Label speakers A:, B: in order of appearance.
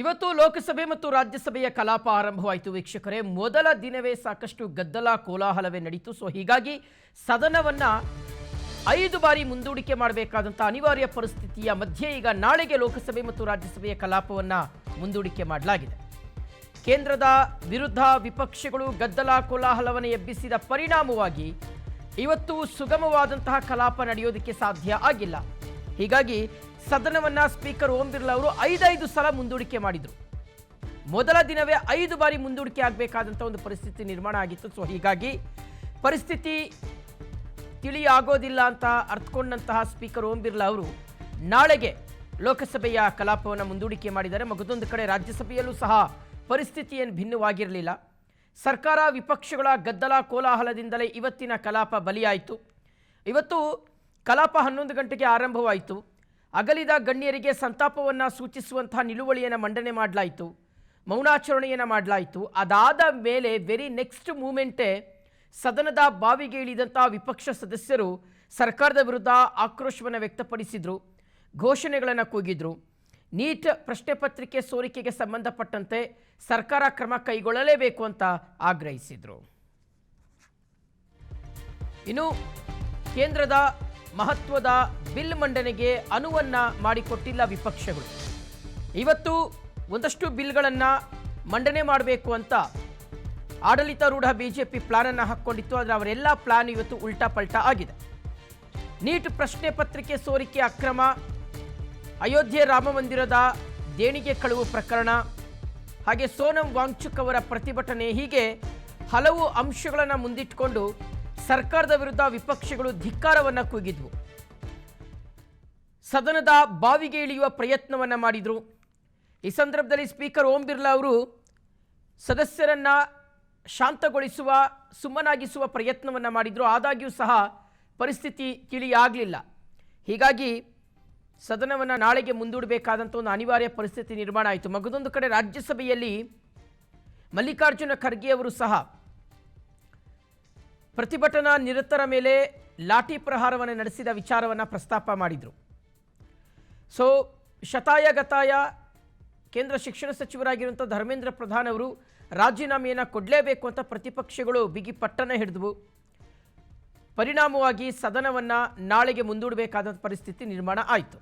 A: ಇವತ್ತು ಲೋಕಸಭೆ ಮತ್ತು ರಾಜ್ಯಸಭೆಯ ಕಲಾಪ ಆರಂಭವಾಯಿತು ವೀಕ್ಷಕರೇ. ಮೊದಲ ದಿನವೇ ಸಾಕಷ್ಟು ಗದ್ದಲ ಕೋಲಾಹಲವೇ ನಡೀತು. ಸೊ ಹೀಗಾಗಿ ಸದನವನ್ನ 5 ಬಾರಿ ಮುಂದೂಡಿಕೆ ಮಾಡಬೇಕಾದಂಥ ಅನಿವಾರ್ಯ ಪರಿಸ್ಥಿತಿಯ ಮಧ್ಯೆ ಈಗ ನಾಳೆಗೆ ಲೋಕಸಭೆ ಮತ್ತು ರಾಜ್ಯಸಭೆಯ ಕಲಾಪವನ್ನ ಮುಂದೂಡಿಕೆ ಮಾಡಲಾಗಿದೆ. ಕೇಂದ್ರದ ವಿರುದ್ಧ ವಿಪಕ್ಷಗಳು ಗದ್ದಲ ಕೋಲಾಹಲವನ್ನು ಎಬ್ಬಿಸಿದ ಪರಿಣಾಮವಾಗಿ ಇವತ್ತು ಸುಗಮವಾದಂತಹ ಕಲಾಪ ನಡೆಯೋದಕ್ಕೆ ಸಾಧ್ಯ ಆಗಿಲ್ಲ. ಹೀಗಾಗಿ ಸದನವನ್ನ ಸ್ಪೀಕರ್ ಓಂ ಬಿರ್ಲಾ ಅವರು 5 ಸಲ ಮುಂದೂಡಿಕೆ ಮಾಡಿದರು. ಮೊದಲ ದಿನವೇ 5 ಬಾರಿ ಮುಂದೂಡಿಕೆ ಆಗಬೇಕಾದಂಥ ಒಂದು ಪರಿಸ್ಥಿತಿ ನಿರ್ಮಾಣ ಆಗಿತ್ತು. ಸೊ ಹೀಗಾಗಿ ಪರಿಸ್ಥಿತಿ ತಿಳಿಯಾಗೋದಿಲ್ಲ ಅಂತ ಅರ್ಥಕೊಂಡಂತಹ ಸ್ಪೀಕರ್ ಓಂ ಬಿರ್ಲಾ ಅವರು ನಾಳೆಗೆ ಲೋಕಸಭೆಯ ಕಲಾಪವನ್ನು ಮುಂದೂಡಿಕೆ ಮಾಡಿದ್ದಾರೆ. ಮಗದೊಂದು ಕಡೆ ರಾಜ್ಯಸಭೆಯಲ್ಲೂ ಸಹ ಪರಿಸ್ಥಿತಿ ಏನು ಭಿನ್ನವಾಗಿರಲಿಲ್ಲ. ಸರ್ಕಾರ ವಿಪಕ್ಷಗಳ ಗದ್ದಲ ಕೋಲಾಹಲದಿಂದಲೇ ಇವತ್ತಿನ ಕಲಾಪ ಬಲಿಯಾಯಿತು. ಇವತ್ತು ಕಲಾಪ 11 ಗಂಟೆಗೆ ಆರಂಭವಾಯಿತು. ಅಗಲಿದ ಗಣ್ಯರಿಗೆ ಸಂತಾಪವನ್ನು ಸೂಚಿಸುವಂತಹ ನಿಲುವಳಿಯನ್ನು ಮಂಡನೆ ಮಾಡಲಾಯಿತು, ಮೌನಾಚರಣೆಯನ್ನು ಮಾಡಲಾಯಿತು. ಅದಾದ ಮೇಲೆ ವೆರಿ ನೆಕ್ಸ್ಟ್ ಮೂಮೆಂಟೇ ಸದನದ ಬಾವಿಗೆ ಇಳಿದಂಥ ವಿಪಕ್ಷ ಸದಸ್ಯರು ಸರ್ಕಾರದ ವಿರುದ್ಧ ಆಕ್ರೋಶವನ್ನು ವ್ಯಕ್ತಪಡಿಸಿದರು, ಘೋಷಣೆಗಳನ್ನು ಕೂಗಿದ್ರು. ನೀಟ್ ಪ್ರಶ್ನೆ ಪತ್ರಿಕೆ ಸೋರಿಕೆಗೆ ಸಂಬಂಧಪಟ್ಟಂತೆ ಸರ್ಕಾರ ಕ್ರಮ ಕೈಗೊಳ್ಳಲೇಬೇಕು ಅಂತ ಆಗ್ರಹಿಸಿದರು. ಇನ್ನು ಕೇಂದ್ರದ ಮಹತ್ವದ ಬಿಲ್ ಮಂಡನೆಗೆ ಅನುವನ್ನು ಮಾಡಿಕೊಟ್ಟಿಲ್ಲ ವಿಪಕ್ಷಗಳು. ಇವತ್ತು ಒಂದಷ್ಟು ಬಿಲ್ಗಳನ್ನು ಮಂಡನೆ ಮಾಡಬೇಕು ಅಂತ ಆಡಳಿತಾರೂಢ ಬಿಜೆಪಿ ಪ್ಲಾನನ್ನು ಹಾಕ್ಕೊಂಡಿತ್ತು. ಆದರೆ ಅವರೆಲ್ಲ ಪ್ಲಾನ್ ಇವತ್ತು ಉಲ್ಟಾ ಪಲ್ಟಾ ಆಗಿದೆ. ನೀಟ್ ಪ್ರಶ್ನೆ ಪತ್ರಿಕೆ ಸೋರಿಕೆ ಅಕ್ರಮ, ಅಯೋಧ್ಯೆ ರಾಮ ಮಂದಿರದ ದೇಣಿಗೆ ಕಳುವು ಪ್ರಕರಣ, ಹಾಗೆ ಸೋನಂ ವಾಂಗ್ಚುಕ್ ಅವರ ಪ್ರತಿಭಟನೆ, ಹೀಗೆ ಹಲವು ಅಂಶಗಳನ್ನು ಮುಂದಿಟ್ಟುಕೊಂಡು ಸರ್ಕಾರದ ವಿರುದ್ಧ ವಿಪಕ್ಷಗಳು ಧಿಕ್ಕಾರವನ್ನು ಕೂಗಿದ್ವು. ಸದನದ ಬಾವಿಗೆ ಇಳಿಯುವ ಪ್ರಯತ್ನವನ್ನು ಮಾಡಿದರು. ಈ ಸಂದರ್ಭದಲ್ಲಿ ಸ್ಪೀಕರ್ ಓಂ ಬಿರ್ಲಾ ಅವರು ಸದಸ್ಯರನ್ನ ಶಾಂತಗೊಳಿಸುವ, ಸುಮ್ಮನಾಗಿಸುವ ಪ್ರಯತ್ನವನ್ನು ಮಾಡಿದರು. ಆದಾಗ್ಯೂ ಸಹ ಪರಿಸ್ಥಿತಿ ತಿಳಿಯಾಗಲಿಲ್ಲ. ಹೀಗಾಗಿ ಸದನವನ್ನು ನಾಳೆಗೆ ಮುಂದೂಡಬೇಕಾದಂಥ ಒಂದು ಅನಿವಾರ್ಯ ಪರಿಸ್ಥಿತಿ ನಿರ್ಮಾಣ ಆಯಿತು. ಮಗದೊಂದು ಕಡೆ ರಾಜ್ಯಸಭೆಯಲ್ಲಿ ಮಲ್ಲಿಕಾರ್ಜುನ ಖರ್ಗೆ ಅವರು ಸಹ ಪ್ರತಿಭಟನಾ ನಿರತರ ಮೇಲೆ ಲಾಠಿ ಪ್ರಹಾರವನ್ನು ನಡೆಸಿದ ವಿಚಾರವನ್ನು ಪ್ರಸ್ತಾಪ ಮಾಡಿದರು. ಸೊ ಶತಾಯ ಗತಾಯ ಕೇಂದ್ರ ಶಿಕ್ಷಣ ಸಚಿವರಾಗಿರುವಂಥ ಧರ್ಮೇಂದ್ರ ಪ್ರಧಾನ್ ಅವರು ರಾಜೀನಾಮೆಯನ್ನು ಕೊಡಲೇಬೇಕು ಅಂತ ಪ್ರತಿಪಕ್ಷಗಳು ಬಿಗಿ ಪಟ್ಟಣ ಹಿಡಿದವು. ಪರಿಣಾಮವಾಗಿ ಸದನವನ್ನು ನಾಳೆಗೆ ಮುಂದೂಡಬೇಕಾದ ಪರಿಸ್ಥಿತಿ ನಿರ್ಮಾಣ ಆಯಿತು.